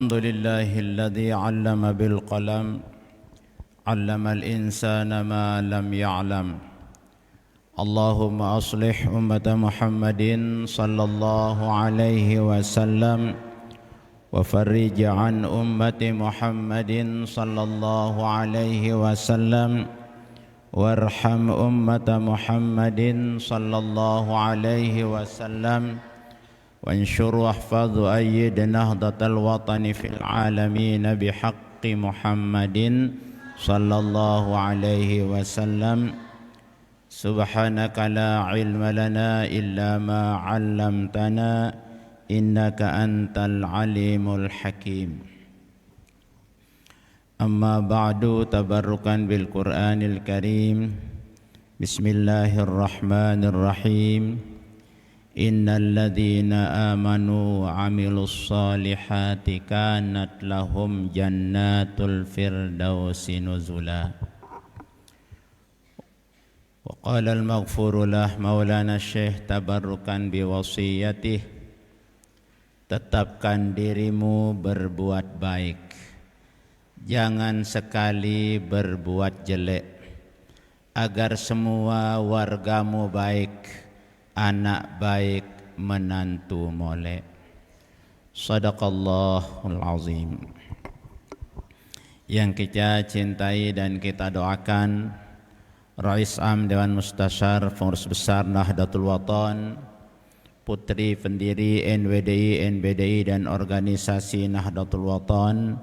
الحمد لله الذي علم بالقلم علم الإنسان ما لم يعلم اللهم أصلح أمة محمد صلى الله عليه وسلم وفرج عن أمة محمد صلى الله عليه وسلم وارحم أمة محمد صلى الله عليه وسلم وانشر واحفظ وأيد نهضة الوطن في العالمين بحق محمد صلى الله عليه وسلم سبحانك لا علم لنا إلا ما علمتنا إنك أنت العليم الحكيم أما بعد تبركا بالقرآن الكريم بسم الله الرحمن الرحيم إن الذين آمنوا وعملوا الصالحات كانت لهم جنات الفردوس نزلا وقال المغفور له مولانا الsyekh tabarrukan biwasiyatih, tetapkan dirimu berbuat baik, jangan sekali berbuat jelek, agar semua wargamu baik, anak baik, menantu molek. Shadaqallahul azim. Yang kita cintai dan kita doakan Rais Am Dewan Mustasyar Pengurus Besar Nahdlatul Wathon, Putri Pendiri NWDI, NBDI dan Organisasi Nahdlatul Wathon,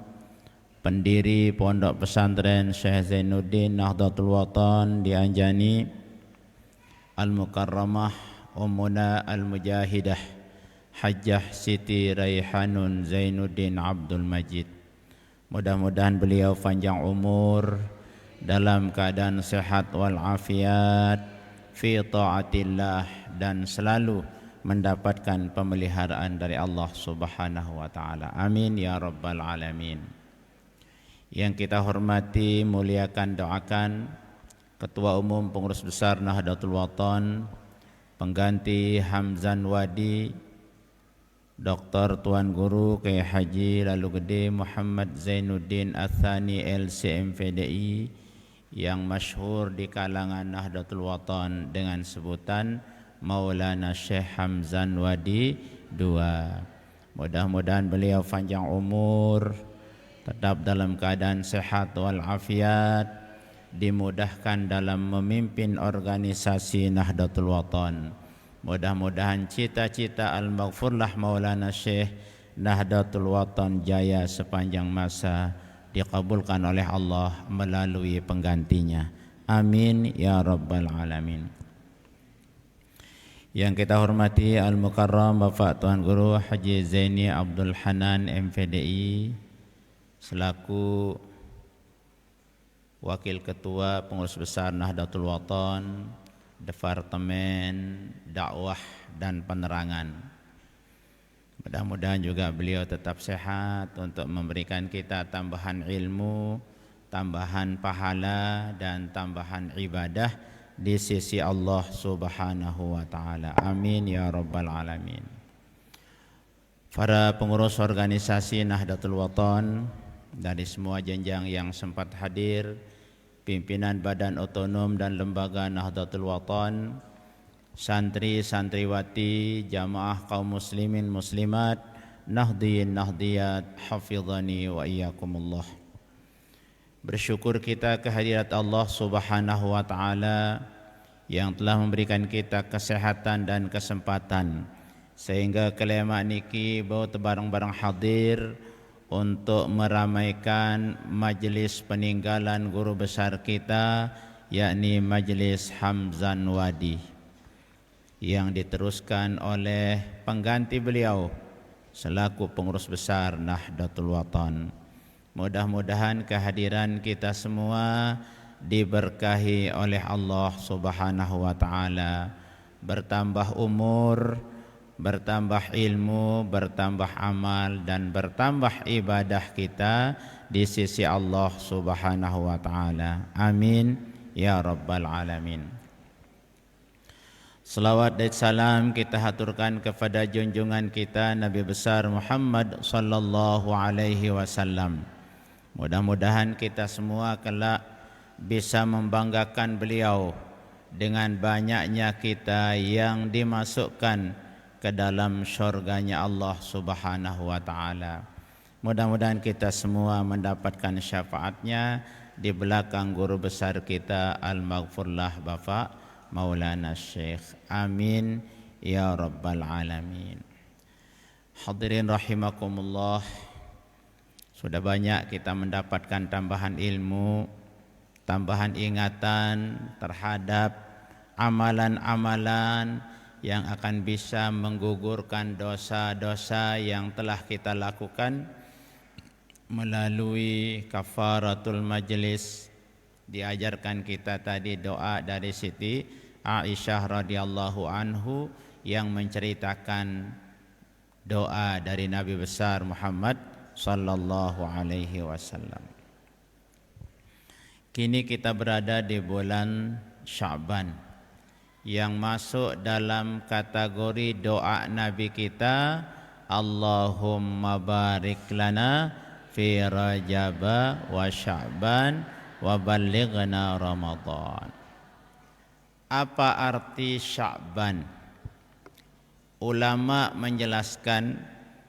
Pendiri Pondok Pesantren Syekh Zainuddin Nahdlatul Wathon di Anjani, Al-Mukarramah Ummuna Al-Mujahidah Hajjah Siti Raihanun Zainuddin Abdul Majid. Mudah-mudahan beliau panjang umur, dalam keadaan sehat walafiat, fi ta'atillah, dan selalu mendapatkan pemeliharaan dari Allah Subhanahu wa taala. Amin ya rabbal alamin. Yang kita hormati, muliakan, doakan Ketua Umum Pengurus Besar Nahdlatul Wathon, pengganti Hamzan Wadi, Dr. Tuan Guru Kiai Haji Lalu Gede Muhammad Zainuddin Atsani LCMVDI, yang masyhur di kalangan Nahdlatul Wathon dengan sebutan Maulana Syekh Hamzan Wadi II. Mudah-mudahan beliau panjang umur, tetap dalam keadaan sehat walafiat, dimudahkan dalam memimpin organisasi Nahdlatul Wathon. Mudah-mudahan cita-cita Al-Maghfurlah Maulana Syekh Nahdlatul Wathon jaya sepanjang masa, dikabulkan oleh Allah melalui penggantinya. Amin ya rabbal alamin. Yang kita hormati Al-Mukarram Bapak Tuan Guru Haji Zaini Abdul Hanan MVDI selaku Wakil Ketua Pengurus Besar Nahdlatul Wathon, Departemen Dakwah dan Penerangan. Mudah-mudahan juga beliau tetap sehat untuk memberikan kita tambahan ilmu, tambahan pahala, dan tambahan ibadah di sisi Allah Subhanahu wa taala. Amin ya rabbal alamin. Para pengurus organisasi Nahdlatul Wathon dari semua jenjang yang sempat hadir, pimpinan Badan Otonom dan Lembaga Nahdlatul Wathon, santri santriwati, jamaah kaum muslimin muslimat, nahdiyin nahdiyat, hafizani wa iyyakumullah. Bersyukur kita kehadirat Allah Subhanahu wa taala yang telah memberikan kita kesehatan dan kesempatan sehingga kelema niki bau tebarang-barang hadir untuk meramaikan majelis peninggalan guru besar kita, yakni Majelis Hamzan Wadi, yang diteruskan oleh pengganti beliau selaku pengurus besar Nahdlatul Wathon. Mudah-mudahan kehadiran kita semua diberkahi oleh Allah Subhanahu wa taala, bertambah umur, bertambah ilmu, bertambah amal, dan bertambah ibadah kita di sisi Allah Subhanahu wa taala. Amin ya rabbal alamin. Selawat dan salam kita haturkan kepada junjungan kita Nabi besar Muhammad sallallahu alaihi wasallam. Mudah-mudahan kita semua kelak bisa membanggakan beliau dengan banyaknya kita yang dimasukkan ke dalam syurganya Allah Subhanahu wa taala. Mudah-mudahan kita semua mendapatkan syafaatnya di belakang guru besar kita Al-Maghfurlah Bapak Maulana Syekh. Amin ya rabbal alamin. Hadirin rahimakumullah, sudah banyak kita mendapatkan tambahan ilmu, tambahan ingatan terhadap amalan-amalan yang akan bisa menggugurkan dosa-dosa yang telah kita lakukan melalui kafaratul majlis. Diajarkan kita tadi doa dari Siti Aisyah radhiyallahu anhu yang menceritakan doa dari Nabi besar Muhammad sallallahu alaihi wasallam. Kini kita berada di bulan Sya'ban yang masuk dalam kategori doa Nabi kita, Allahumma barik lana fi Rajab wa Sya'ban wa ballighna Ramadan. Apa arti Sya'ban? Ulama menjelaskan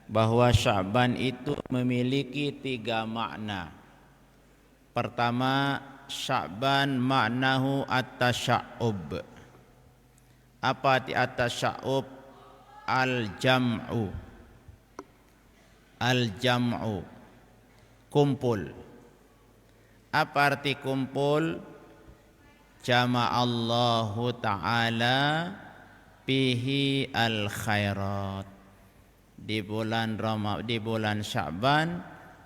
bahwa Sya'ban itu memiliki 3 makna. Pertama, Sya'ban maknahu at-tasya'ub. Apa arti at-tasya'ub? Al-jam'u. Al-jam'u, kumpul. Apa arti kumpul? Jama'allahu ta'ala bihi al-khairat. Di bulan Sya'ban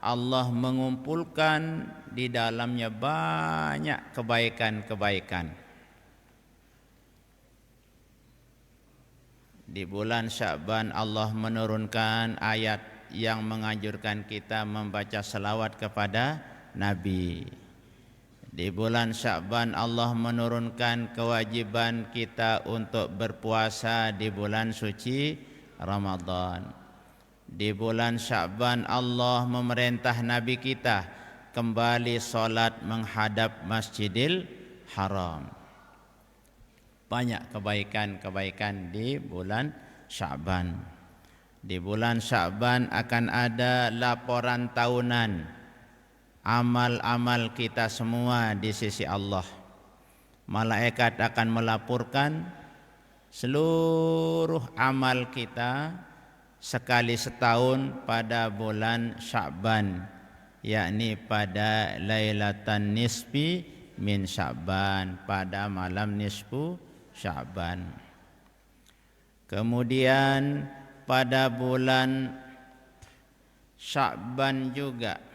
Allah mengumpulkan di dalamnya banyak kebaikan-kebaikan. Di bulan Sya'ban Allah menurunkan ayat yang menganjurkan kita membaca selawat kepada Nabi. Di bulan Sya'ban Allah menurunkan kewajiban kita untuk berpuasa di bulan suci Ramadan. Di bulan Sya'ban Allah memerintah Nabi kita kembali solat menghadap Masjidil Haram. Banyak kebaikan-kebaikan di bulan Sya'ban. Di bulan Sya'ban akan ada laporan tahunan amal-amal kita semua di sisi Allah. Malaikat akan melaporkan seluruh amal kita sekali setahun pada bulan Sya'ban, yakni pada Lailatan Nisfi min Sya'ban, pada malam nisfu Sya'ban. Kemudian pada bulan Sya'ban juga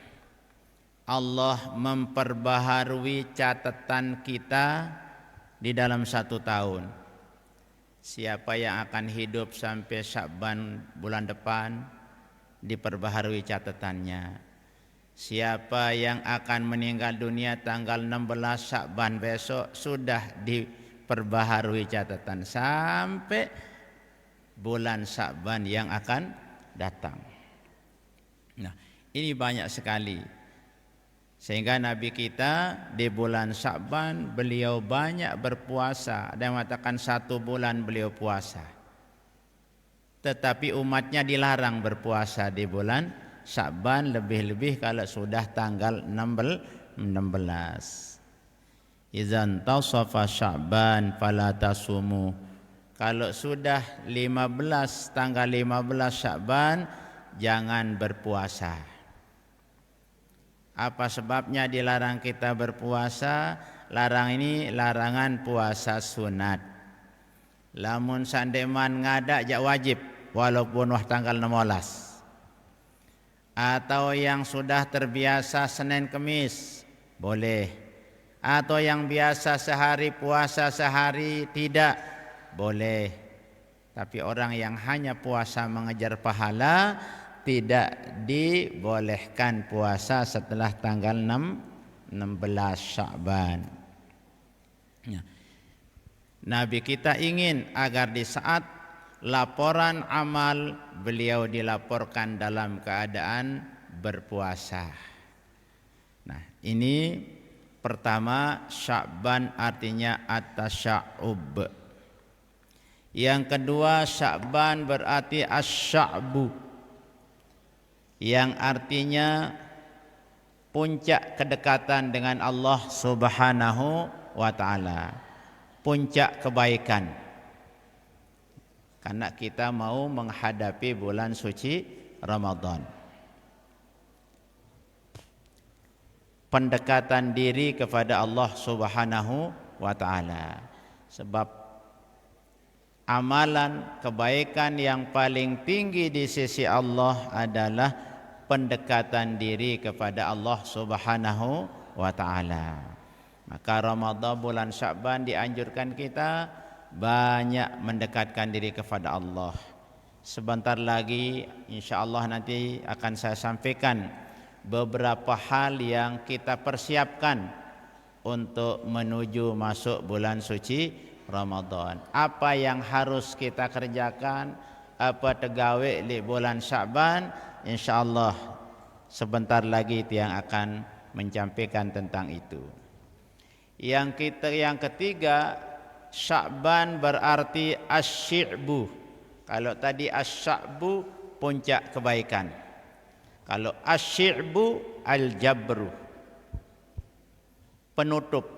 Allah memperbaharui catatan kita di dalam 1 tahun. Siapa yang akan hidup sampai Sya'ban bulan depan, diperbaharui catatannya. Siapa yang akan meninggal dunia tanggal 16 Sya'ban besok, sudah diperbaharui catatan sampai bulan Sya'ban yang akan datang. Nah, ini banyak sekali. Sehingga Nabi kita di bulan Sya'ban beliau banyak berpuasa. Ada yang mengatakan 1 bulan beliau puasa. Tetapi umatnya dilarang berpuasa di bulan Sya'ban, lebih-lebih kalau sudah tanggal 16. Idzan tasafa Sya'ban fala tasumu. Kalau sudah tanggal 15 Sya'ban jangan berpuasa. Apa sebabnya dilarang kita berpuasa? Larangan puasa sunat. Lamun sandeman ngadak jak wajib walaupun tanggal 16. Atau yang sudah terbiasa Senin Kemis boleh. Atau yang biasa sehari puasa sehari tidak boleh. Tapi orang yang hanya puasa mengejar pahala tidak dibolehkan puasa setelah tanggal 16 Sya'ban. Nabi kita ingin agar di saat laporan amal beliau dilaporkan dalam keadaan berpuasa. Nah, ini pertama, Sya'ban artinya at-tasya'ub. Yang kedua, Sya'ban berarti asy-sya'bu, yang artinya puncak kedekatan dengan Allah Subhanahu wa ta'ala, puncak kebaikan. Karena kita mau menghadapi bulan suci Ramadan. Pendekatan diri kepada Allah Subhanahu wa ta'ala. Sebab amalan kebaikan yang paling tinggi di sisi Allah adalah pendekatan diri kepada Allah Subhanahu wa ta'ala. Maka Ramadan, bulan Sya'ban, dianjurkan kita banyak mendekatkan diri kepada Allah. Sebentar lagi insyaallah nanti akan saya sampaikan beberapa hal yang kita persiapkan untuk menuju masuk bulan suci Ramadan. Apa yang harus kita kerjakan, apa tegawe di bulan Sya'ban, insyaallah sebentar lagi yang akan menyampaikan tentang itu. Yang ketiga, Sya'ban berarti asy-syi'bu. Kalau tadi asy-sya'bu puncak kebaikan. Kalau asy-syi'bu al-jabru, penutup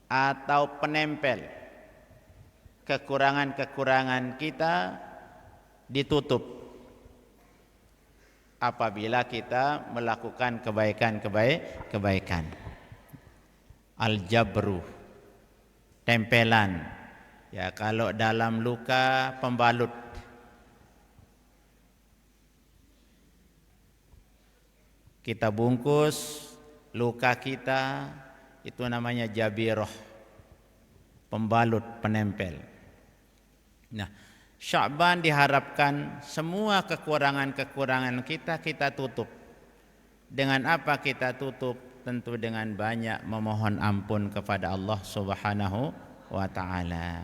atau penempel. Kekurangan-kekurangan kita ditutup apabila kita melakukan kebaikan. Al-jabru, tempelan. Ya, kalau dalam luka, pembalut. Kita bungkus luka kita, itu namanya jabirah, pembalut, penempel. Nah, Sya'ban diharapkan semua kekurangan-kekurangan kita tutup. Dengan apa kita tutup? Tentu dengan banyak memohon ampun kepada Allah Subhanahu wa ta'ala.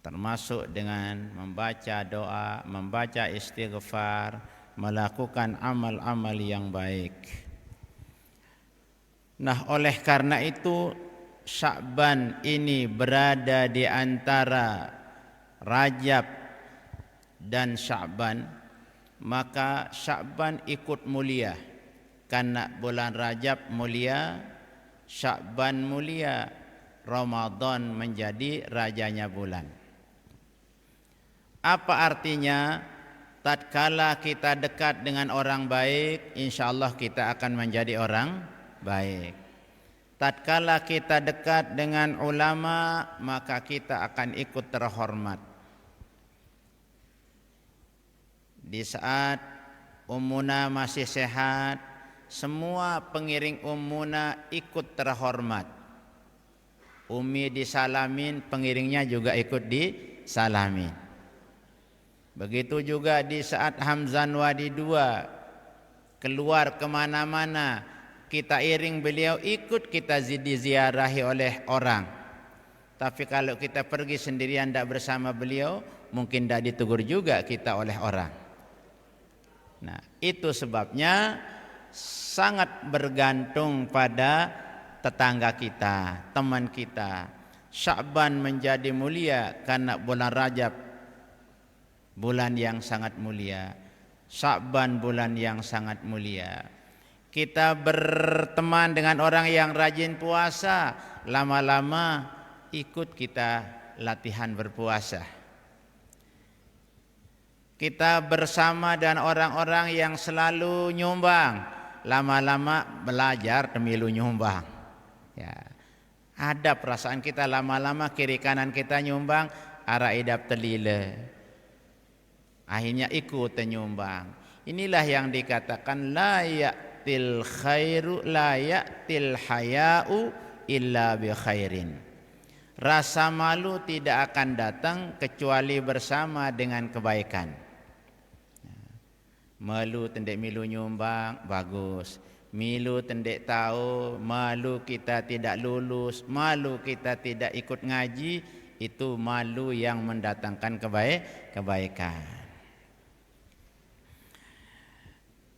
Termasuk dengan membaca doa, membaca istighfar, melakukan amal-amal yang baik. Nah, oleh karena itu Sya'ban ini berada di antara Rajab dan Sya'ban, maka Sya'ban ikut mulia. Karena bulan Rajab mulia, Sya'ban mulia, Ramadan menjadi rajanya bulan. Apa artinya? Tatkala kita dekat dengan orang baik, insyaallah kita akan menjadi orang baik. Tatkala kita dekat dengan ulama, maka kita akan ikut terhormat. Di saat Ummuna masih sehat, semua pengiring Ummuna ikut terhormat. Umi disalamin, pengiringnya juga ikut disalamin. Begitu juga di saat Hamzan Wadi II keluar kemana-mana, kita iring beliau, ikut kita diziarahi oleh orang. Tapi kalau kita pergi sendirian tidak bersama beliau, mungkin tidak ditegur juga kita oleh orang. Nah, itu sebabnya sangat bergantung pada tetangga kita, teman kita. Sya'ban menjadi mulia karena bulan Rajab, bulan yang sangat mulia. Sya'ban bulan yang sangat mulia. Kita berteman dengan orang yang rajin puasa, lama-lama ikut kita latihan berpuasa. Kita bersama dengan orang-orang yang selalu nyumbang, lama-lama belajar temilu nyumbang. Ya. Ada perasaan kita lama-lama kiri kanan kita nyumbang, arah idap telile. Akhirnya ikut nyumbang. Inilah yang dikatakan la ya'til khairu la ya'til haya'u illa bi khairin. Rasa malu tidak akan datang kecuali bersama dengan kebaikan. Malu tendek milu nyumbang bagus. Milu tendek tahu, malu kita tidak lulus, malu kita tidak ikut ngaji, itu malu yang mendatangkan kebaikan.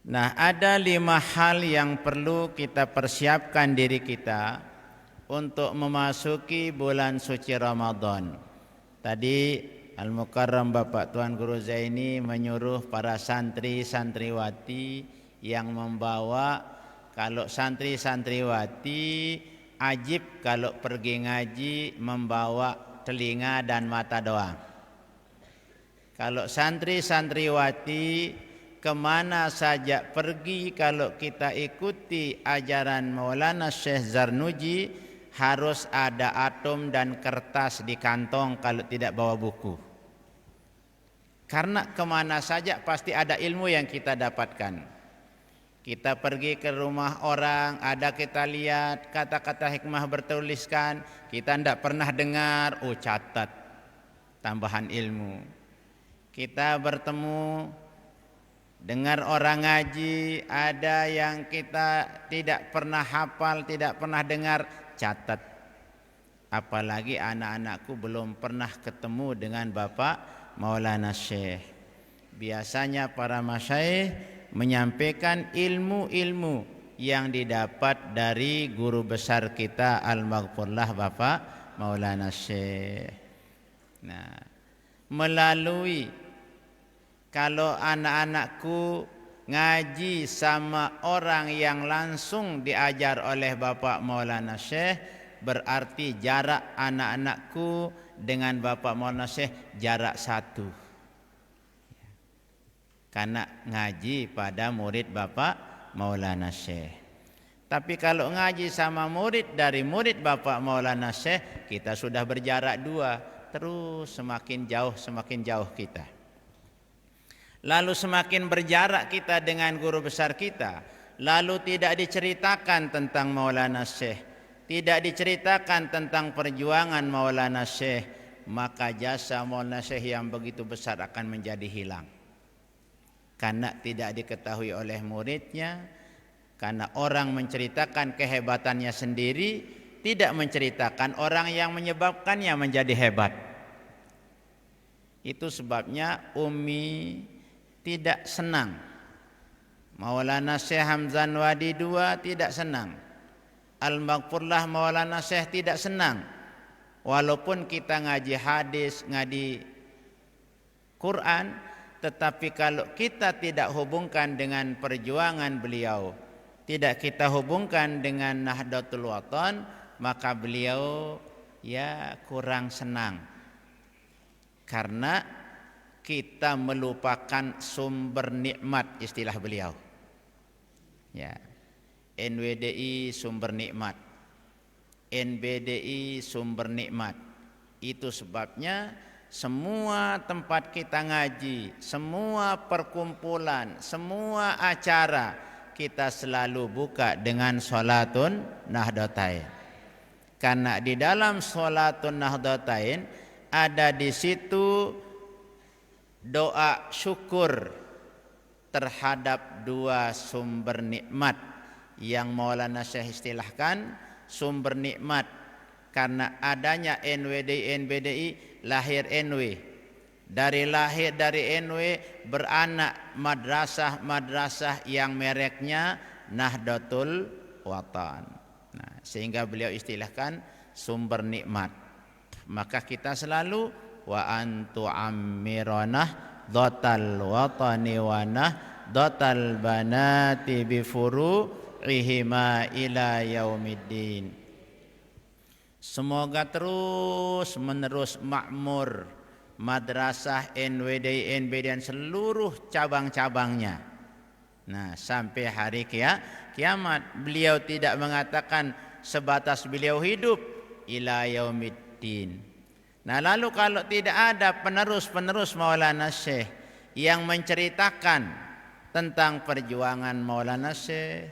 Nah, ada 5 hal yang perlu kita persiapkan diri kita untuk memasuki bulan suci Ramadan. Tadi Al-Mukarram Bapak Tuan Guru Zaini menyuruh para santri-santriwati yang membawa, kalau santri-santriwati ajib kalau pergi ngaji membawa telinga dan mata doang. Kalau santri-santriwati kemana saja pergi, kalau kita ikuti ajaran Maulana Syekh Zarnuji, harus ada atom dan kertas di kantong kalau tidak bawa buku. Karena kemana saja pasti ada ilmu yang kita dapatkan. Kita pergi ke rumah orang, ada kita lihat kata-kata hikmah bertuliskan, kita tidak pernah dengar, catat, tambahan ilmu. Kita bertemu, dengar orang ngaji, ada yang kita tidak pernah hafal, tidak pernah dengar, catat. Apalagi anak-anakku belum pernah ketemu dengan Bapak Maulana Syekh. Biasanya para masyayikh menyampaikan ilmu-ilmu yang didapat dari guru besar kita Al-Maghfurlah Bapak Maulana Syekh. Nah, melalui, kalau anak-anakku ngaji sama orang yang langsung diajar oleh Bapak Maulana Syekh, berarti jarak anak-anakku dengan Bapak Maulana Syekh jarak 1. Karena ngaji pada murid Bapak Maulana Syekh. Tapi kalau ngaji sama murid dari murid Bapak Maulana Syekh, kita sudah berjarak 2, terus semakin jauh kita. Lalu semakin berjarak kita dengan guru besar kita, lalu tidak diceritakan tentang Maulana Syekh, tidak diceritakan tentang perjuangan Maulana Syekh, maka jasa Maulana Syekh yang begitu besar akan menjadi hilang. Karena tidak diketahui oleh muridnya, karena orang menceritakan kehebatannya sendiri, tidak menceritakan orang yang menyebabkannya menjadi hebat. Itu sebabnya Umi tidak senang. Maulana Syekh Hamzan Wadi II tidak senang. Al-Maghfurlah Maulana Syekh tidak senang. Walaupun kita ngaji hadis, ngaji Quran, tetapi kalau kita tidak hubungkan dengan perjuangan beliau, tidak kita hubungkan dengan Nahdlatul Watan, maka beliau kurang senang. Karena kita melupakan sumber nikmat, istilah beliau. NWDI sumber nikmat, NBDI sumber nikmat. Itu sebabnya semua tempat kita ngaji, semua perkumpulan, semua acara kita selalu buka dengan sholatun nahdlatain. Karena di dalam sholatun nahdlatain ada di situ doa syukur terhadap 2 sumber nikmat yang Maulana Syekh istilahkan sumber nikmat. Karena adanya NWDI, NBDI, lahir NW. Dari lahir dari NW beranak madrasah-madrasah yang mereknya Nahdlatul Watan. Nah, sehingga beliau istilahkan sumber nikmat. Maka kita selalu wa antu ammiranah dhatal watani wa dhatal banati bi furu'ihima ila yaumiddin. Semoga terus menerus makmur madrasah NWD, NBD dan seluruh cabang-cabangnya. Nah, sampai hari kiamat. Beliau tidak mengatakan sebatas beliau hidup, ila yaumiddin. Nah, lalu kalau tidak ada penerus-penerus Maulana Syekh yang menceritakan tentang perjuangan Maulana Syekh,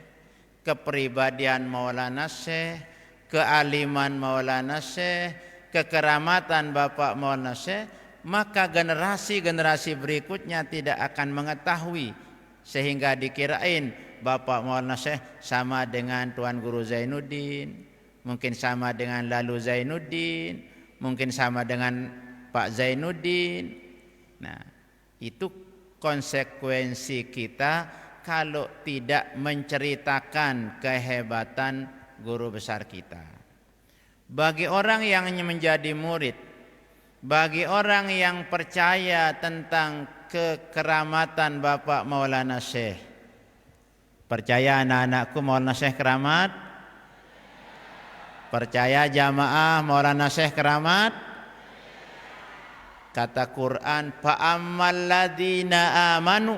kepribadian Maulana Syekh, kealiman Maulana Syekh, kekeramatan Bapak Maulana Syekh, maka generasi-generasi berikutnya tidak akan mengetahui, sehingga dikirain Bapak Maulana Syekh sama dengan Tuan Guru Zainuddin, mungkin sama dengan Lalu Zainuddin, mungkin sama dengan Pak Zainuddin. Nah, itu konsekuensi kita kalau tidak menceritakan kehebatan guru besar kita. Bagi orang yang menjadi murid, bagi orang yang percaya tentang kekeramatan Bapak Maulana Syekh, percaya anak-anakku Maulana Syekh keramat? Percaya jamaah Maulana Syekh keramat? Kata Quran, fa'ammal ladzina amanu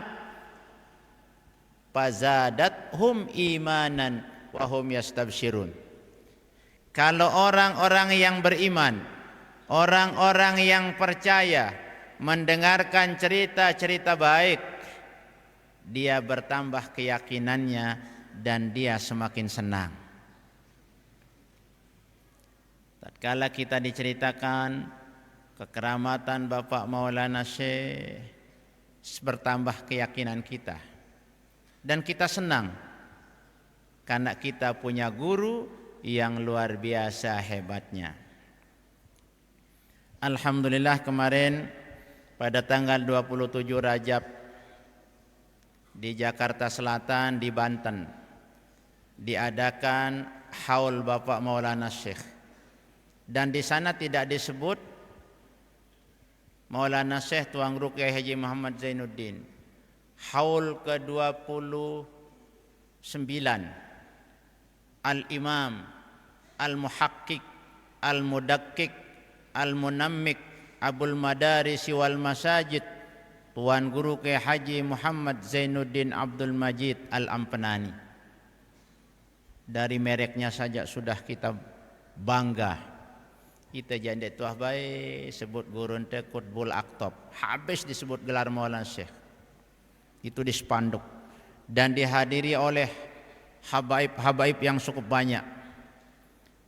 fazadathum imanan wa hum yastabsyirun. Kalau orang-orang yang beriman, orang-orang yang percaya mendengarkan cerita-cerita baik, dia bertambah keyakinannya dan dia semakin senang. Tatkala kita diceritakan kekeramatan Bapak Maulana Syekh, bertambah keyakinan kita dan kita senang karena kita punya guru yang luar biasa hebatnya. Alhamdulillah kemarin pada tanggal 27 Rajab di Jakarta Selatan di Banten diadakan haul Bapak Maulana Syekh, dan di sana tidak disebut Maulana Syekh Tuan Guru Kiai Haji Muhammad Zainuddin. Haul ke-29 Al-Imam Al-Muhaqqiq Al-Mudakkik Al-Munammik Abul Madarisi wal Masajid Tuan Guru Kiai Haji Muhammad Zainuddin Abdul Majid Al-Ampenani. Dari mereknya saja sudah kita bangga. Kita jandek tuah baik sebut gurun te Qutbul Aktab, habis disebut gelar Maulana Syekh. Itu di spanduk dan dihadiri oleh habaib-habaib yang cukup banyak.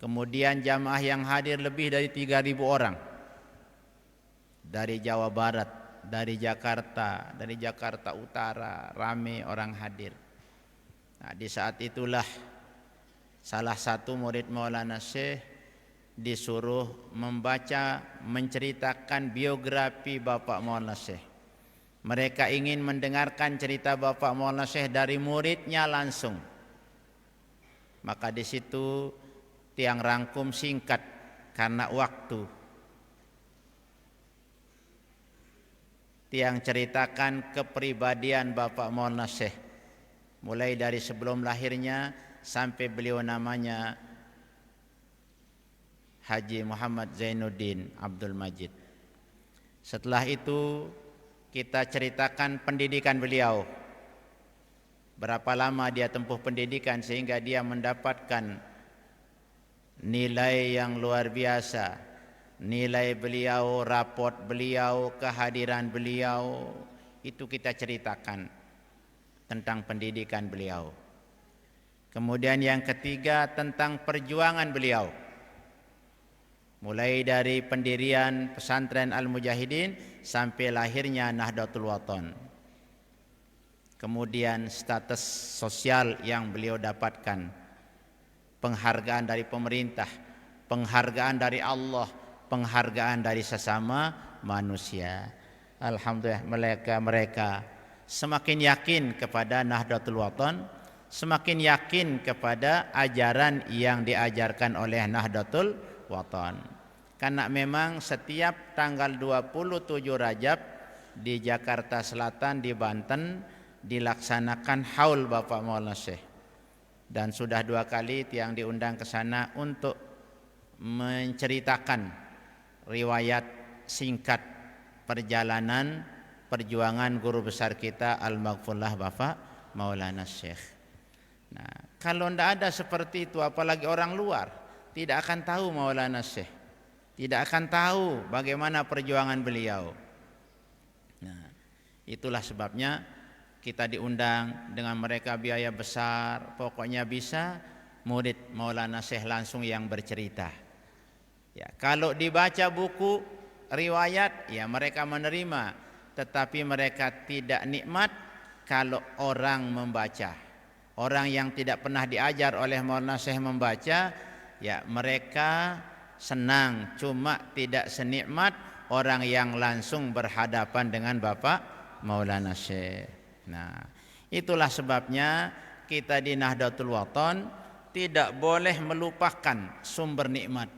Kemudian jamaah yang hadir lebih dari 3.000 orang. Dari Jawa Barat, dari Jakarta Utara, ramai orang hadir. Nah, di saat itulah salah satu murid Maulana Syekh disuruh menceritakan biografi Bapak Maulana Syekh. Mereka ingin mendengarkan cerita Bapak Maulana Syekh dari muridnya langsung. Maka di situ tiang rangkum singkat karena waktu. Tiang ceritakan kepribadian Bapak Maulana Syekh, mulai dari sebelum lahirnya sampai beliau namanya Haji Muhammad Zainuddin Abdul Majid. Setelah itu kita ceritakan pendidikan beliau. Berapa lama dia tempuh pendidikan sehingga dia mendapatkan nilai yang luar biasa. Nilai beliau, raport beliau, kehadiran beliau, itu kita ceritakan tentang pendidikan beliau. Kemudian yang ketiga tentang perjuangan beliau. Mulai dari pendirian pesantren Al-Mujahidin sampai lahirnya Nahdlatul Wathon. Kemudian status sosial yang beliau dapatkan, penghargaan dari pemerintah, penghargaan dari Allah, penghargaan dari sesama manusia. Alhamdulillah mereka semakin yakin kepada Nahdlatul Wathon, semakin yakin kepada ajaran yang diajarkan oleh Nahdlatul Wathon. Karena memang setiap tanggal 27 Rajab di Jakarta Selatan di Banten dilaksanakan haul Bapak Maulana Syekh, dan sudah 2 kali tiang diundang ke sana untuk menceritakan riwayat singkat perjalanan perjuangan guru besar kita Al-Maghfurlah Bapak Maulana Syekh. Nah, kalau tidak ada seperti itu, apalagi orang luar tidak akan tahu Maulana Syekh, tidak akan tahu bagaimana perjuangan beliau. Nah, itulah sebabnya kita diundang dengan mereka biaya besar, pokoknya bisa murid Maulana Syekh langsung yang bercerita. Ya, kalau dibaca buku riwayat ya mereka menerima, tetapi mereka tidak nikmat kalau orang membaca. Orang yang tidak pernah diajar oleh Maulana Syekh membaca, ya mereka senang, cuma tidak senikmat orang yang langsung berhadapan dengan Bapak Maulana Syekh. Nah, itulah sebabnya kita di Nahdlatul Wathon tidak boleh melupakan sumber nikmat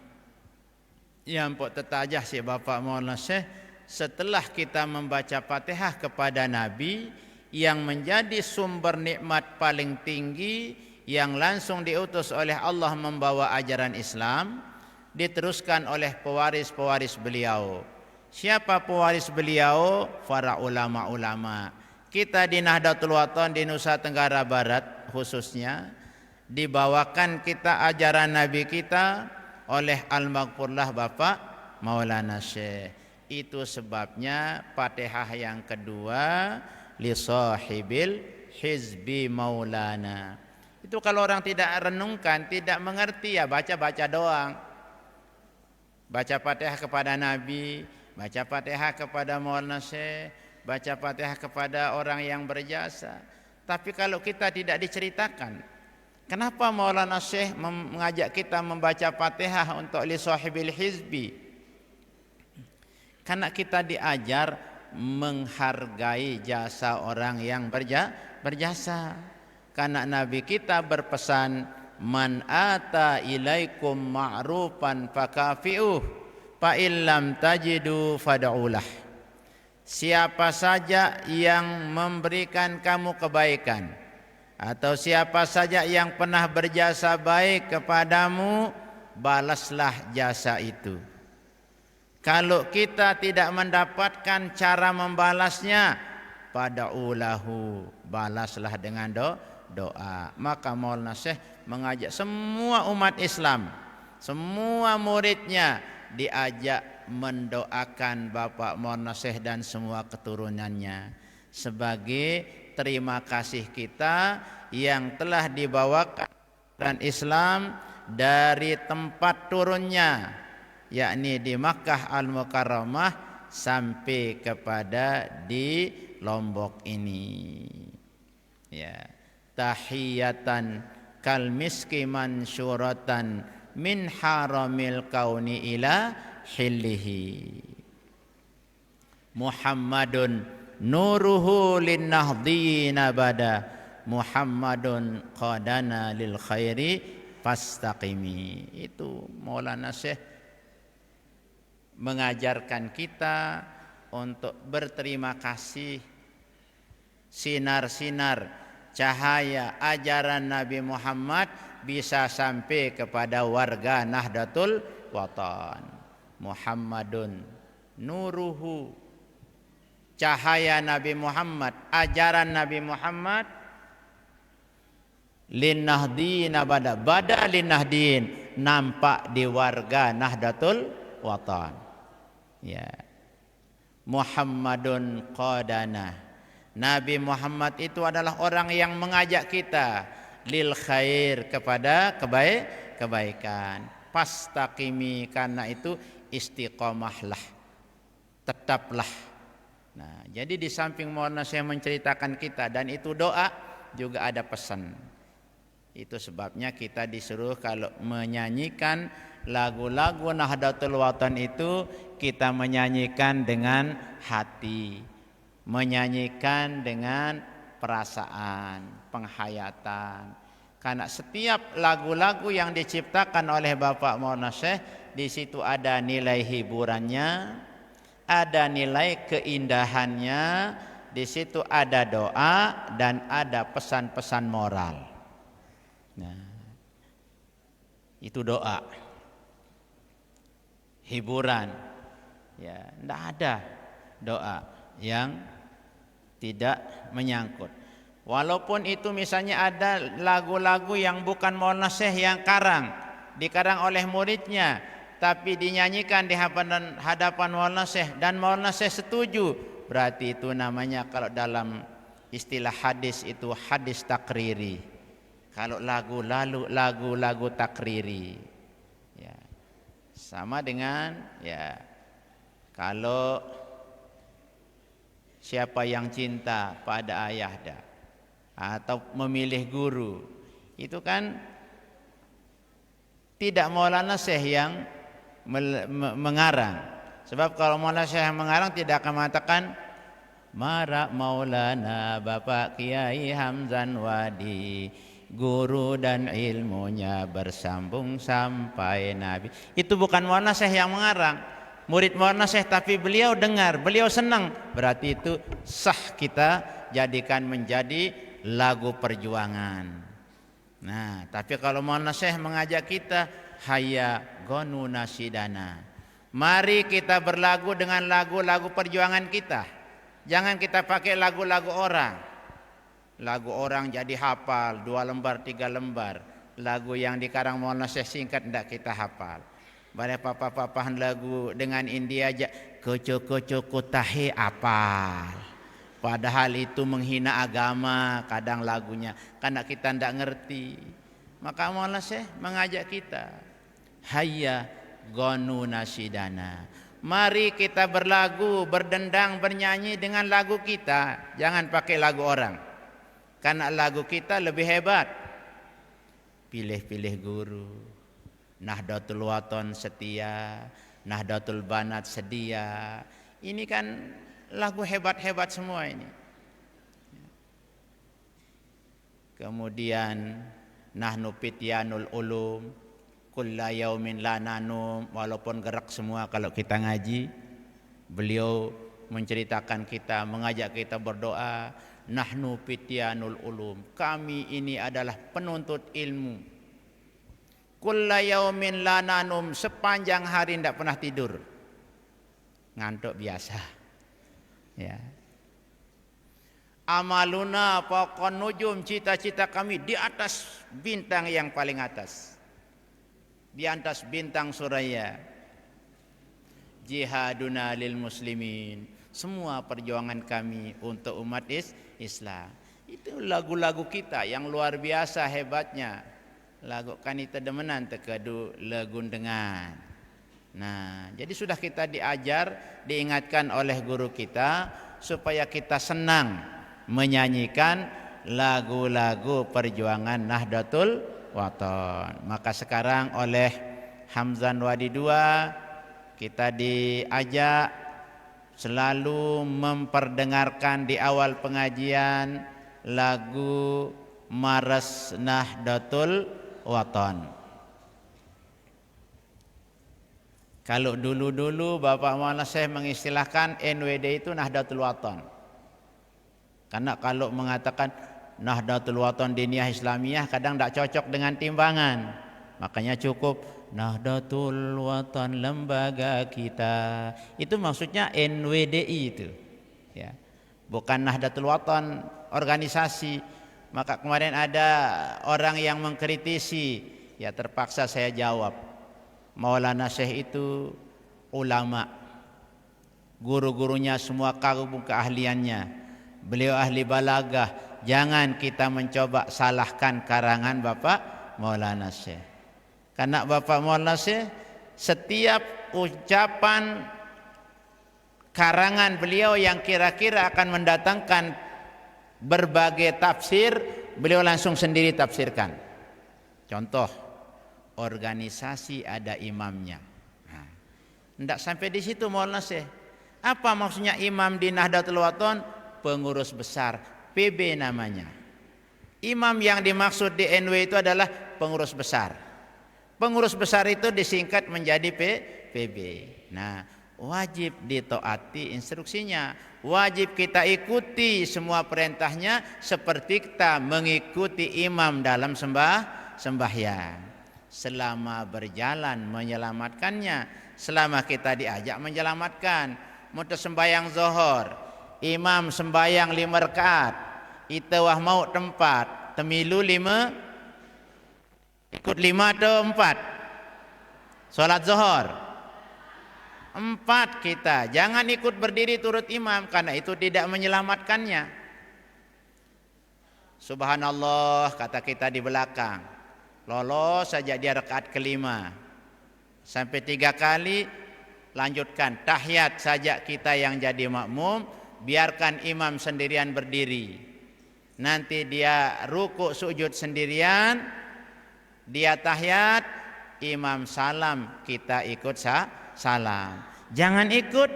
yang pok tetajah si Bapak Maulana Syekh setelah kita membaca Fatihah kepada Nabi yang menjadi sumber nikmat paling tinggi yang langsung diutus oleh Allah membawa ajaran Islam, diteruskan oleh pewaris-pewaris beliau. Siapa pewaris beliau? Para ulama-ulama. Kita di Nahdlatul Wathon di Nusa Tenggara Barat khususnya dibawakan kita ajaran Nabi kita oleh Al-Maghfurlah Bapak Maulana Syekh. Itu sebabnya Fatihah yang kedua li sahibil hizbi Maulana. Itu kalau orang tidak renungkan, tidak mengerti, ya baca-baca doang. Baca Fatihah kepada Nabi, baca Fatihah kepada Maulana Syekh, baca Fatihah kepada orang yang berjasa. Tapi kalau kita tidak diceritakan, kenapa Maulana Syekh mengajak kita membaca Fatihah untuk li sahibil hizbi? Karena kita diajar menghargai jasa orang yang berjasa. Karena Nabi kita berpesan, man ata ilaikum ma'rufan fakafi'uh fa illam tajidu fad'ulah. Siapa saja yang memberikan kamu kebaikan atau siapa saja yang pernah berjasa baik kepadamu, balaslah jasa itu. Kalau kita tidak mendapatkan cara membalasnya, fad'ulahu, balaslah dengan doa. Maka Maulana Syekh mengajak semua umat Islam, semua muridnya diajak mendoakan Bapak Maulana Syekh dan semua keturunannya sebagai terima kasih kita yang telah dibawakan dan Islam dari tempat turunnya, yakni di Makkah Al-Mukarramah sampai kepada di Lombok ini. Ya, tahiyatan kal miski mansyuratan min haramil kauni ila hillihi. Muhammadun nuruhu linnahdiyina bada, Muhammadun qadana lil khairi fastaqimi. Itu Maulana Syekh mengajarkan kita untuk berterima kasih. Sinar-sinar cahaya ajaran Nabi Muhammad bisa sampai kepada warga Nahdlatul Wathon. Muhammadun nuruhu, cahaya Nabi Muhammad, ajaran Nabi Muhammad, linnahdin bada linnahdin, nampak di warga Nahdlatul Wathon. Ya, Muhammadun qadana, Nabi Muhammad itu adalah orang yang mengajak kita lil khair, kepada kebaikan. Fastaqimi, karena itu istiqomahlah, tetaplah. Nah, jadi di samping Maulana Syekh menceritakan kita dan itu doa, juga ada pesan. Itu sebabnya kita disuruh kalau menyanyikan lagu-lagu Nahdlatul Wathon itu kita menyanyikan dengan hati, menyanyikan dengan perasaan, penghayatan. Karena setiap lagu-lagu yang diciptakan oleh Bapak Maulana Syekh, di situ ada nilai hiburannya, ada nilai keindahannya, di situ ada doa dan ada pesan-pesan moral. Nah, itu doa, hiburan. Ya, tidak ada doa yang tidak menyangkut. Walaupun itu misalnya ada lagu-lagu yang bukan Maulana Syekh yang karang, dikarang oleh muridnya, tapi dinyanyikan di hadapan Maulana Syekh dan Maulana Syekh setuju, berarti itu namanya kalau dalam istilah hadis itu hadis takriri. Kalau lagu takriri, ya sama dengan ya kalau siapa yang cinta pada ayah dah, atau memilih guru. Itu kan tidak Maulana Syekh yang mengarang. Sebab kalau Maulana Syekh yang mengarang tidak akan mengatakan Mara Maulana Bapak Kiai Hamzan Wadi, guru dan ilmunya bersambung sampai Nabi. Itu bukan Maulana Syekh yang mengarang, murid Maulana Syekh, tapi beliau dengar, beliau senang. Berarti itu sah kita jadikan menjadi lagu perjuangan. Nah, tapi kalau Maulana Syekh mengajak kita, hayya gonu nasidana, mari kita berlagu dengan lagu-lagu perjuangan kita. Jangan kita pakai lagu-lagu orang. Lagu orang jadi hafal 2 lembar 3 lembar. Lagu yang dikarang Maulana Syekh singkat tidak kita hafal. Pada papa-papahan lagu dengan India aja koco-koco kotahe apal. Padahal itu menghina agama kadang lagunya, karena kita tidak ngerti. Maka Maulana Syekh mengajak kita, hayya gonu nasidana, mari kita berlagu, berdendang, bernyanyi dengan lagu kita. Jangan pakai lagu orang, karena lagu kita lebih hebat. Pilih-pilih guru, Nahdlatul Wathon setia, Nahdlatul Banat sedia. Ini kan lagu hebat-hebat semua ini. Kemudian Nahnu Pityanul Ulum, kulla yaumin la nanum, walaupun gerak semua kalau kita ngaji. Beliau menceritakan kita, mengajak kita berdoa, Nahnu Pityanul Ulum, kami ini adalah penuntut ilmu. Kulla yaumin la nanum, sepanjang hari tidak pernah tidur, ngantuk biasa. Ya. Amaluna faqan nujum, cita-cita kami di atas bintang yang paling atas, di atas bintang suraya. Jihaduna lil muslimin, semua perjuangan kami untuk umat Islam. Itu lagu-lagu kita yang luar biasa hebatnya. Lagu kanita demenan tekedu legundengan. Nah, jadi sudah kita diajar, diingatkan oleh guru kita supaya kita senang menyanyikan lagu-lagu perjuangan Nahdlatul Wathon. Maka sekarang oleh Hamzan Wadi II kita diajak selalu memperdengarkan di awal pengajian lagu Maras Nahdlatul Wathon. Kalau dulu-dulu Bapak Maulana Syekh mengistilahkan NWD itu Nahdlatul Wathon. Karena kalau mengatakan Nahdlatul Wathon Diniyah Islamiyah kadang tidak cocok dengan timbangan. Makanya cukup Nahdlatul Wathon lembaga kita. Itu maksudnya NWDI itu. Ya. Bukan Nahdlatul Wathon organisasi. Maka kemarin ada orang yang mengkritisi, ya terpaksa saya jawab. Maulana Syekh itu ulama, guru-gurunya semua kagum keahliannya. Beliau ahli balagah. Jangan kita mencoba salahkan karangan Bapak Maulana Syekh. Karena Bapak Maulana Syekh setiap ucapan karangan beliau yang kira-kira akan mendatangkan berbagai tafsir, beliau langsung sendiri tafsirkan. Contoh, organisasi ada imamnya. Nah, tidak sampai di situ Maulana Syekh. Apa maksudnya imam di Nahdlatul Wathon? Pengurus besar, PB namanya. Imam yang dimaksud di NW itu adalah pengurus besar. Pengurus besar itu disingkat menjadi PB. Nah, wajib ditaati instruksinya, wajib kita ikuti semua perintahnya seperti kita mengikuti imam dalam sembahyang. Selama berjalan menyelamatkannya, selama kita diajak menyelamatkan. Mutu sembahyang zuhur, imam sembahyang 5 rakaat, ita wah mau tempat temilu 5, ikut 5 atau 4? Salat zuhur 4 kita, jangan ikut berdiri turut imam karena itu tidak menyelamatkannya. Subhanallah kata kita di belakang, lolos saja dia rakaat kelima sampai 3 kali, lanjutkan tahiyat saja kita yang jadi makmum, biarkan imam sendirian berdiri. Nanti dia rukuk sujud sendirian, dia tahiyat, imam salam, kita ikut salam. Jangan ikut,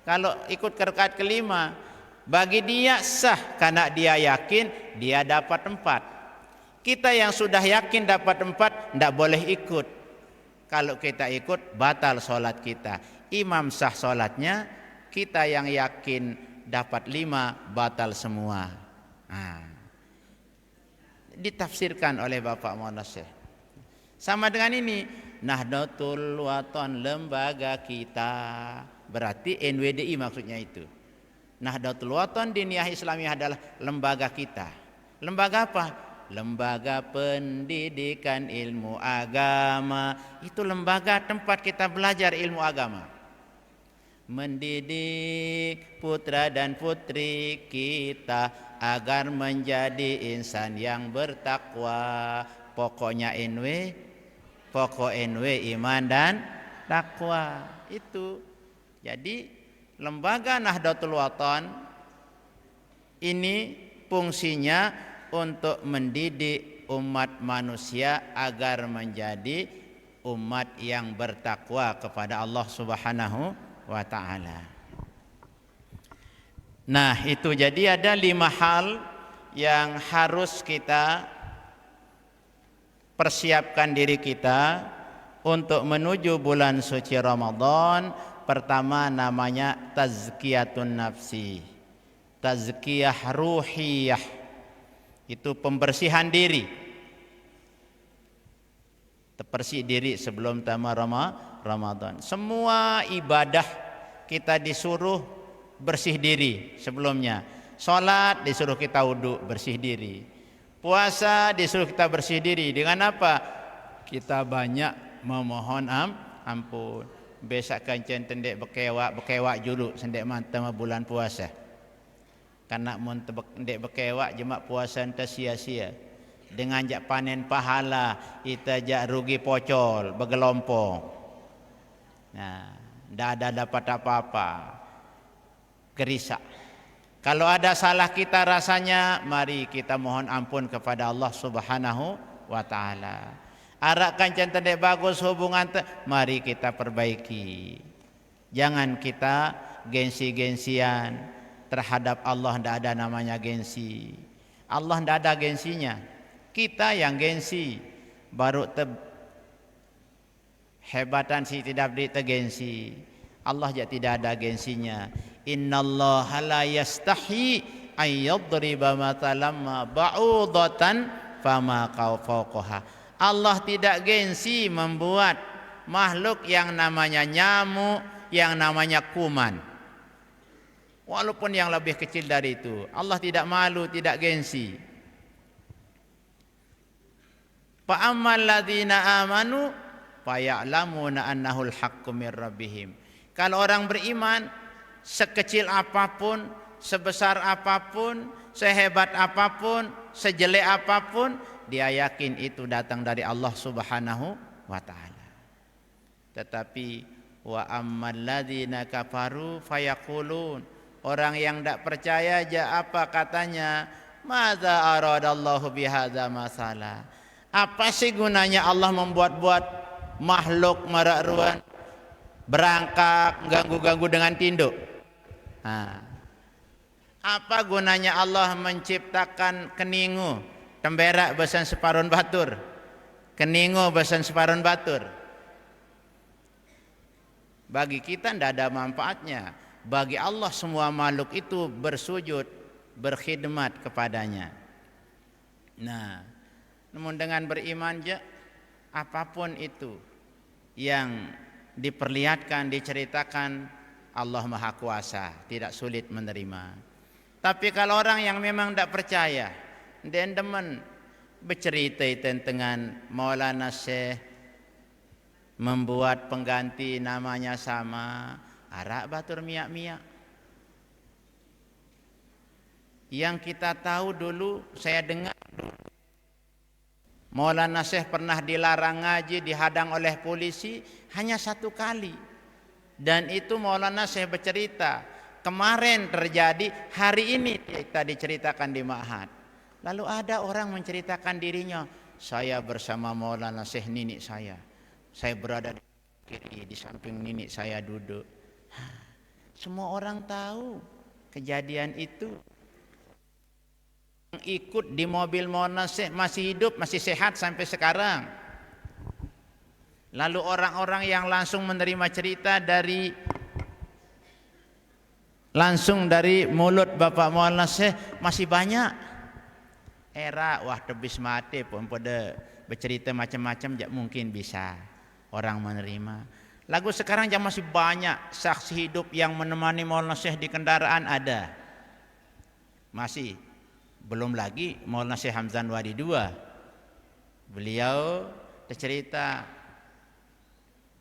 kalau ikut ke rakaat kelima, bagi dia sah karena dia yakin dia dapat 4. Kita yang sudah yakin dapat 4 tidak boleh ikut. Kalau kita ikut batal sholat kita. Imam sah sholatnya, kita yang yakin dapat 5 batal semua. Ditafsirkan oleh Bapak Monaseh. Sama dengan ini, Nahdlatul Wathon, lembaga kita. Berarti NWDI maksudnya itu. Nahdlatul Wathon Diniyah Islamiyah adalah lembaga kita. Lembaga apa? Lembaga pendidikan ilmu agama. Itu lembaga tempat kita belajar ilmu agama. Mendidik putra dan putri kita agar menjadi insan yang bertakwa. Pokoknya pokok NW iman dan takwa. Itu. Jadi lembaga Nahdlatul Wathon ini fungsinya untuk mendidik umat manusia agar menjadi umat yang bertakwa kepada Allah Subhanahu wa ta'ala. Nah, itu jadi ada 5 hal yang harus kita persiapkan diri kita untuk menuju bulan suci Ramadan. Pertama namanya tazkiyatun nafsi, tazkiyah ruhiyah. Itu pembersihan diri, bersih diri sebelum tamat Ramadan. Semua ibadah kita disuruh bersih diri sebelumnya. Salat disuruh kita wudu, bersih diri. Puasa disuruh kita bersih diri. Dengan apa? Kita banyak memohon ampun. Besok kancen tendek bekewak julu sendek mantama bulan puasa. Karena mun tendek bekewak jemak puasa enta sia-sia. Dengan jak panen pahala, kita jak rugi pocol, bergelompong. Nah, tidak ada dapat apa-apa. Gerisak. Kalau ada salah kita rasanya, mari kita mohon ampun kepada Allah Subhanahu wa ta'ala. Arak kancan tendek bagus hubungan, mari kita perbaiki. Jangan kita gengsi-gengsian. Terhadap Allah tidak ada namanya gengsi. Allah tidak ada gengsinya. Kita yang gengsi. Baru hebatan si tidak gengsi. Allah juga tidak ada gengsinya. Innallaha la yastahi ayyadriba matalamma ba'udatan fama fawqaha. Allah tidak gengsi membuat makhluk yang namanya nyamuk, yang namanya kuman. Walaupun yang lebih kecil dari itu, Allah tidak malu, tidak gengsi. Fa ammal ladzina amanu fa ya'lamuna annahul haqqu mir rabbihim. Kalau orang beriman, sekecil apapun, sebesar apapun, sehebat apapun, sejelek apapun, dia yakin itu datang dari Allah Subhanahu wa ta'ala. Tetapi wa ammal ladzina kafaru fayaqulun, orang yang tidak percaya aja apa katanya, madza aradallahu bihadza masalah. Apa sih gunanya Allah membuat-buat makhluk marak-ruan, berangkak, ganggu-ganggu dengan tinduk? Apa gunanya Allah menciptakan keningu, temberak besan separon batur, keningu besan separon batur? Bagi kita tidak ada manfaatnya. Bagi Allah semua makhluk itu bersujud, berkhidmat kepadanya. Nah, namun dengan beriman je, apapun itu yang diperlihatkan, diceritakan, Allah Maha Kuasa, tidak sulit menerima. Tapi kalau orang yang memang tidak percaya, dan demen bercerita tentang Maulana Syekh membuat pengganti namanya sama, arak batur miak-miak. Yang kita tahu dulu, saya dengar Maulana Syekh pernah dilarang ngaji, dihadang oleh polisi hanya 1 kali. Dan itu Maulana Syekh bercerita, kemarin terjadi, hari ini kita diceritakan di Ma'had. Lalu ada orang menceritakan dirinya, saya bersama Maulana Syekh Nini saya berada di kiri, di samping Nini saya duduk. Semua orang tahu kejadian itu. Yang ikut di mobil Maulana Syekh masih hidup, masih sehat sampai sekarang. Lalu orang-orang yang langsung menerima cerita langsung dari mulut Bapak Maulana Syekh masih banyak. Era wah tebis mati pun pada bercerita macam-macam jak mungkin bisa orang menerima. Lagu sekarang jam masih banyak saksi hidup yang menemani Maulana Syekh di kendaraan ada. Masih. Belum lagi Maulana Syekh Hamzan Wadi II. Beliau cerita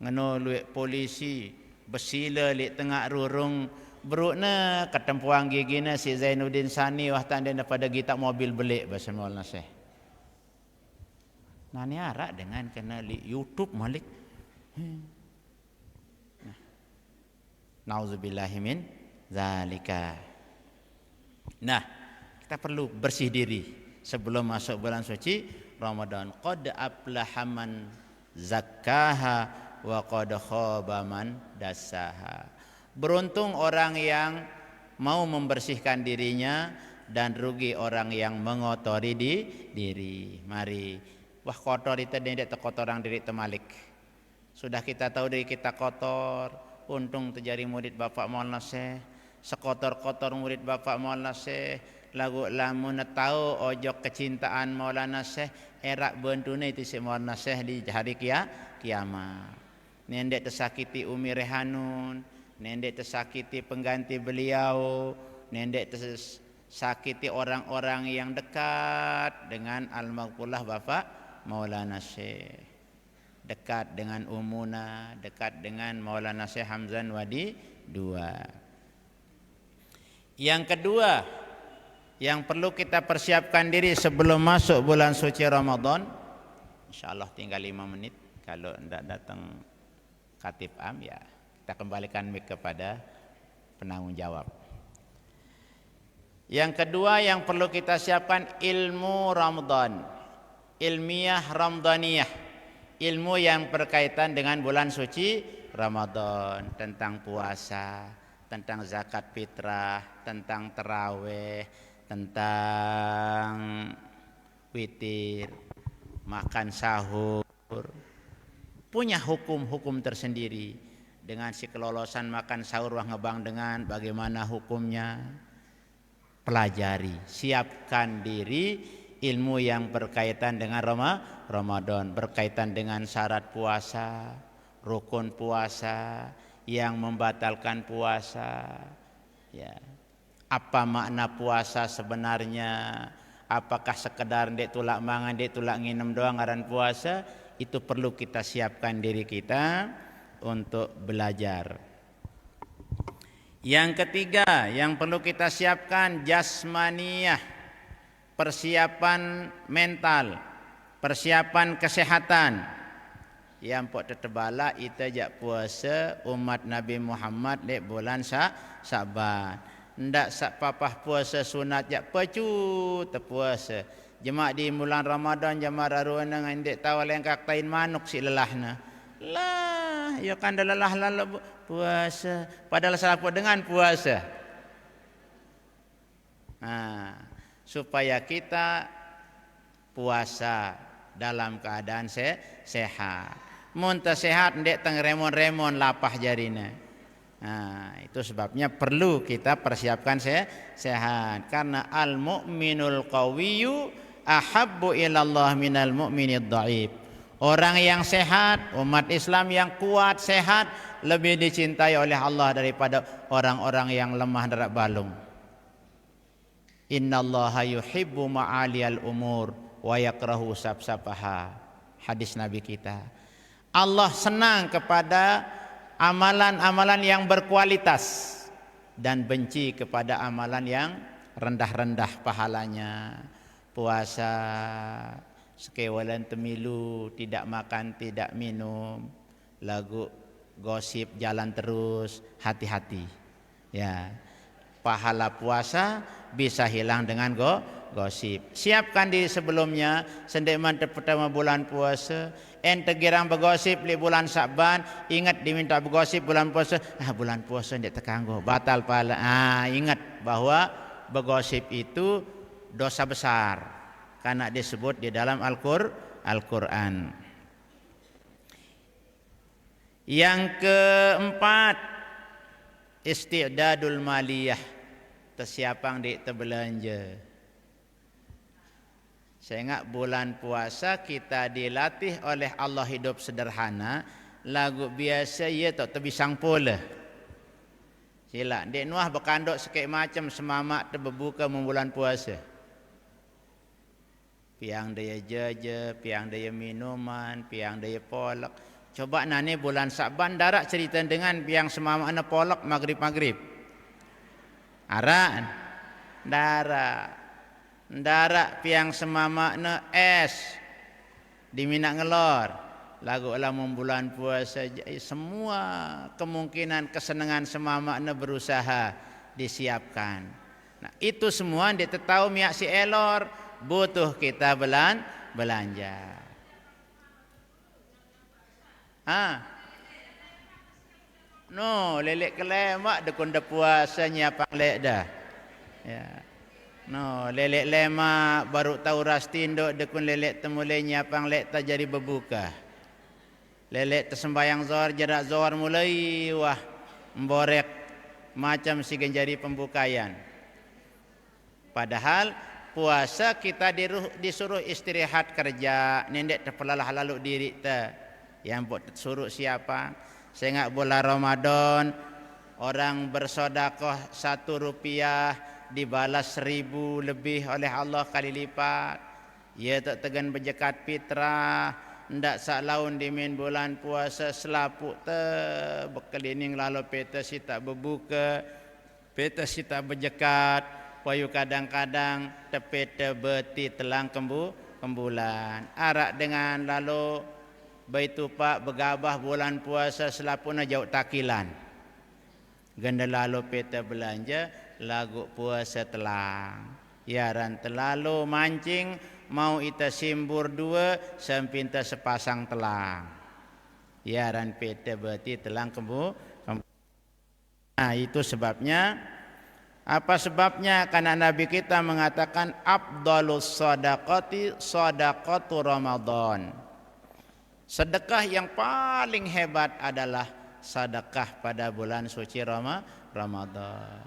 ngeno luik polisi bersila li tengah rurung berukna ketempuang gigina si Zainuddin Sani wah tanda pada gitak mobil belik bahasa Maulana Syekh. Nani arak dengan kena li YouTube malik. Nauzubillahi min zalika. Nah, kita perlu bersih diri sebelum masuk bulan suci Ramadan. Qad aflaha man zakkaha wa qad khaba man dassaha. Beruntung orang yang mau membersihkan dirinya dan rugi orang yang mengotori diri. Mari, wah kotor itu tidak terkotor orang diri temalik. Sudah kita tahu diri kita kotor. Untung terjadi murid Bapak Maulana Syekh. Sekotor-kotor murid Bapak Maulana Syekh. Lagu lamun tahu ojok kecintaan Maulana Syekh. Erak bentune itu si Maulana Syekh di hari kiamat. Nendek tersakiti Umi Rehanun. Nendek tersakiti pengganti beliau, nendek tersakiti orang-orang yang dekat dengan almarhumah Bapak Maulana Syekh, dekat dengan Umuna, dekat dengan Maulana Syekh Hamzan Wadi II. Yang kedua, yang perlu kita persiapkan diri sebelum masuk bulan suci Ramadan, insyaallah tinggal 5 menit, kalau tidak datang Khatib Am ya kita kembalikan mic kepada penanggung jawab. Yang kedua yang perlu kita siapkan ilmu Ramadan, ilmiah Ramadaniyah, ilmu yang berkaitan dengan bulan suci Ramadan, tentang puasa, tentang zakat fitrah, tentang tarawih, tentang witir, makan sahur, punya hukum-hukum tersendiri. Dengan si kelolosan makan sahur wah ngebang dengan bagaimana hukumnya, pelajari, siapkan diri ilmu yang berkaitan dengan Ramadan, berkaitan dengan syarat puasa, rukun puasa, yang membatalkan puasa, ya. Apa makna puasa sebenarnya? Apakah sekedar dek tulak mangan, dek tulak nginem doang ngaran puasa? Itu perlu kita siapkan diri kita untuk belajar. Yang ketiga yang perlu kita siapkan jasmaniyah, persiapan mental, persiapan kesehatan. Yang pok tetebala ita jak puasa umat Nabi Muhammad lek bulan Sa'ban. Ndak sak papah puasa sunat jak pecu terpuasa. Jemaah di bulan Ramadan jemaah raruana ngendek tahu lengkak tain manuk si lelahna. Lah, ya kan lelah lalu puasa. Padahal salah dengan puasa. Nah, supaya kita puasa dalam keadaan sehat. Muntah sehat ndek teng remon-remon lapah jarina. Nah, itu sebabnya perlu kita persiapkan sehat. Karena al-mu'minul qawiyyu ahabbu ilallah minal mu'minid dhaif. Orang yang sehat, umat Islam yang kuat, sehat, lebih dicintai oleh Allah daripada orang-orang yang lemah darat balung. Innallaha yuhibbu ma'aliyal umur wa yakrahu sab-sabaha. Hadis Nabi kita. Allah senang kepada amalan-amalan yang berkualitas dan benci kepada amalan yang rendah-rendah pahalanya. Puasa, sekewalan temilu, tidak makan, tidak minum, lagu gosip jalan terus, hati-hati. Ya, pahala puasa bisa hilang dengan gosip. Siapkan diri sebelumnya sendeman pertama bulan puasa. Ente girang bergosip di bulan Sa'ban, ingat diminta bergosip bulan puasa. Bulan puasa ndak terganggu, batal pahala. Ingat bahwa bergosip itu dosa besar karena disebut di dalam Al-Qur'an. Yang keempat, isti'dadul maliyah, tersiapang di terbelanja. Saya ingat bulan puasa kita dilatih oleh Allah hidup sederhana, lagu biasa ya tak terbisang pula. Sila, dek nuah berkanduk sikit macam semamak terberbuka membulan puasa. Piang dia jaja, piang dia minuman, piang dia polak. Coba nani bulan Sa'ban darak cerita dengan piang semamak na polak maghrib-maghrib. Aran darak piang semamak na es di Minak Ngelor. Lagu alam bulan puasa, semua kemungkinan kesenangan semamak na berusaha disiapkan. Nah, itu semua dia tahu miak si elor, butuh kita belanja. No, lelek kelemak dekun dah puasa nyiapang lek dah. Ya. No, lelek lemak baru tahu rastindo dekun lelek temulai nyiapang lek tak jadi berbuka. Lelek tersembayang zuhur jarak zuhur mulai wah memborek macam si genjari pembukaian. Padahal puasa kita disuruh istirahat kerja, nendek terpelalah lalu diri ta. Yang buat suruh siapa? Saya ingat bulan Ramadan orang bersedekah 1 rupiah dibalas 1000 lebih oleh Allah kali lipat. Ia tak tegan berjekat fitrah, ndak sak laun dimin bulan puasa selapuk te berkeliling lalu peta si tak berbuka, peta si tak berjekat, payu kadang-kadang tepeta beti telang kembulan. Arak dengan lalu baitu pak begabah bulan puasa selapuna jauh takilan. Ganda lalu peta belanja lagu puasa telang. Yaran terlalu mancing mau ita simbur 2 sempinta sepasang telang. Yaran peta berarti telang kembu. Nah, itu sebabnya. Apa sebabnya? Karena Nabi kita mengatakan afdhalus shadaqati shadaqatu Ramadan. Sedekah yang paling hebat adalah sedekah pada bulan suci Ramadan.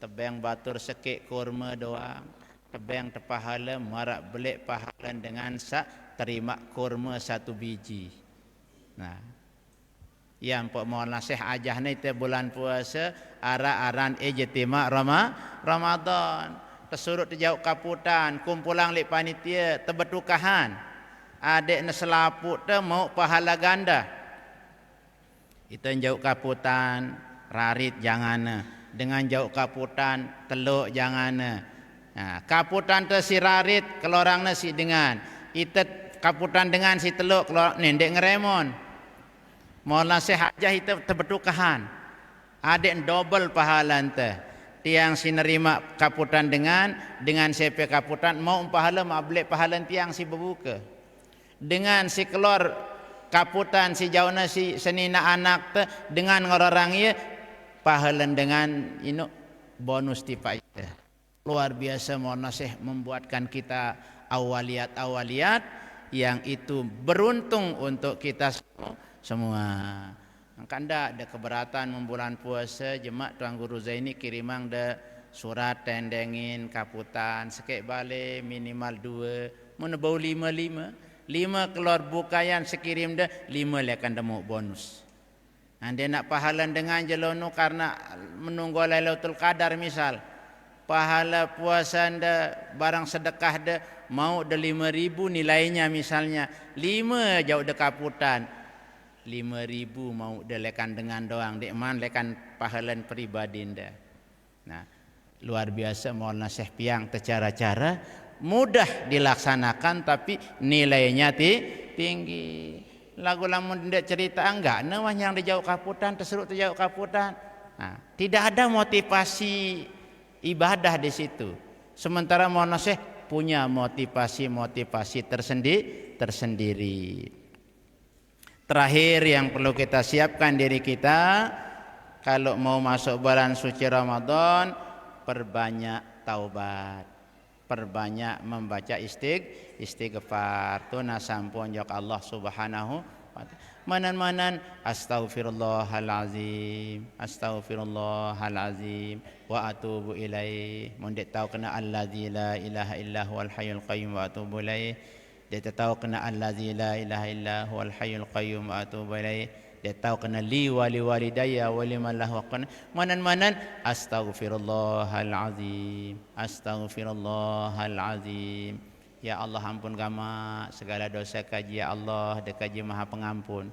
Tebeng batur sekik kurma doang, tebeng terpahala marak belik pahala dengan sak terima kurma 1 biji. Nah, yang pok mau nasih ajah ni te bulan puasa ara-aran ijtima Ramadan. Tersurut terjauh kaputan, kumpulan lik panitia terbetukahan. Adik na selaput te mau pahala ganda. Itu jauh kaputan rarit jangan dengan jauh kaputan teluk jangan. Nah, kaputan te si rarit kelorang na si dengan itu kaputan dengan si teluk kelorang nendek ngeremon. Mau nasihat hajah itu terbetukahan. Adik double pahala te. Tiang si nerima kaputan dengan CP kaputan mau pahala mau beli pahala tiang si berbuka. Dengan si kelor kaputan si jauhna si senina anak te dengan orang ia pahalan dengan ino bonus tipa itu. Luar biasa mau nasih membuatkan kita awaliyat yang itu beruntung untuk kita semua. Kanda ada keberatan membulan puasa jemaat Tuan Guru Zaini kirimang de surat tendengin kaputan sekek balik minimal 2 mun bau 5 keluar bukayan sekirim dah 5 lekan demo bonus. Anda nak pahalan dengan jelonu karena menunggu Lailatul Qadar misal. Pahala puasa anda barang sedekah dah mau dah 5.000 nilainya misalnya 5 jauh dah kaputan 5.000 mau dah lekan dengan doang dek man lekan pahalan pribadi anda. Nah, luar biasa mau nasih piang cara-cara mudah dilaksanakan tapi nilainya tinggi. Lagu lamun ndak cerita enggak nah yang dijauh kaputan terserut terjauh kaputan. Nah, tidak ada motivasi ibadah di situ. Sementara monaseh punya motivasi-motivasi tersendiri. Terakhir yang perlu kita siapkan diri kita kalau mau masuk bulan suci Ramadan, perbanyak taubat, perbanyak membaca istighfar. Tuna sampun jok Allah Subhanahu wa ta'ala. Manan astaghfirullahalazim, astaghfirullahalazim wa atubu ilaih. Mundik tahu kena allazi la ilaha illa huwal hayyul qayyum wa atubu ilaih. Dia tahu kena allazi la ilaha illa huwal hayyul qayyum wa atubu ilaih. Dia tahu kena li wali walidayya wa liman lahu haqqun. Manan astaghfirullahalazim, astaghfirullahalazim. Ya Allah ampun gama segala dosa kaji ya Allah, Dia kaji Maha Pengampun.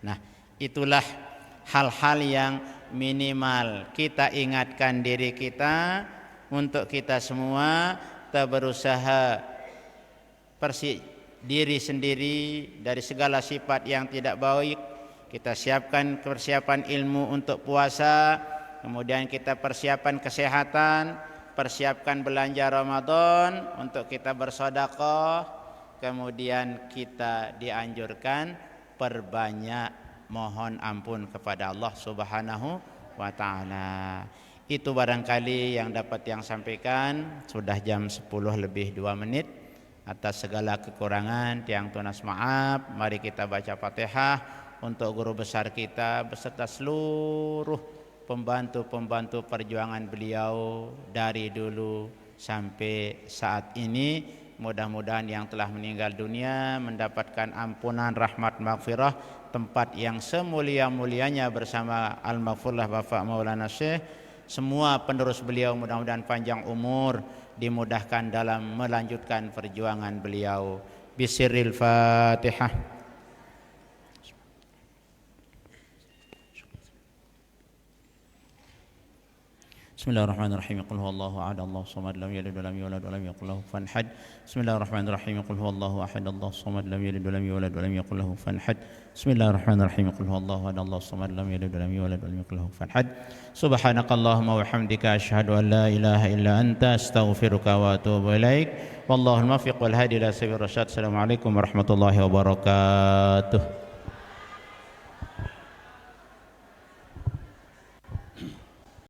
Nah, itulah hal-hal yang minimal kita ingatkan diri kita untuk kita semua berusaha diri sendiri dari segala sifat yang tidak baik. Kita siapkan persiapan ilmu untuk puasa, kemudian kita persiapan kesehatan, persiapkan belanja Ramadan untuk kita bersedekah, kemudian kita dianjurkan perbanyak mohon ampun kepada Allah Subhanahu wa ta'ala. Itu barangkali yang dapat yang sampaikan. Sudah jam 10 lebih 2 menit. Atas segala kekurangan tiang tunas maaf. Mari kita baca Fatihah untuk guru besar kita beserta seluruh pembantu-pembantu perjuangan beliau dari dulu sampai saat ini. Mudah-mudahan yang telah meninggal dunia mendapatkan ampunan, rahmat, maghfirah, tempat yang semulia-mulianya bersama Al-Maghfurlah Bapak Maulana Syekh. Semua penerus beliau mudah-mudahan panjang umur, dimudahkan dalam melanjutkan perjuangan beliau. Bisiril Fatihah. Bismillahirrahmanirrahim. Qul huwallahu ahad, Allahus samad, lam yalid walam yulad walam yakul lahu kufuwan ahad. Bismillahirrahmanirrahim. Qul huwallahu ahad, Allahus samad, lam yalid walam yulad walam yakul lahu kufuwan ahad. Bismillahirrahmanirrahim. Qul huwallahu ahad, Allahus samad, lam yalid walam yulad walam yakul lahu kufuwan ahad. Subhanakallahumma wa bihamdika asyhadu an la ilaha illa anta astaghfiruka wa atubu ilaik. Wallahul muwaffiq wal hadi ila sabilir rasyad. Assalamualaikum warahmatullahi wabarakatuh.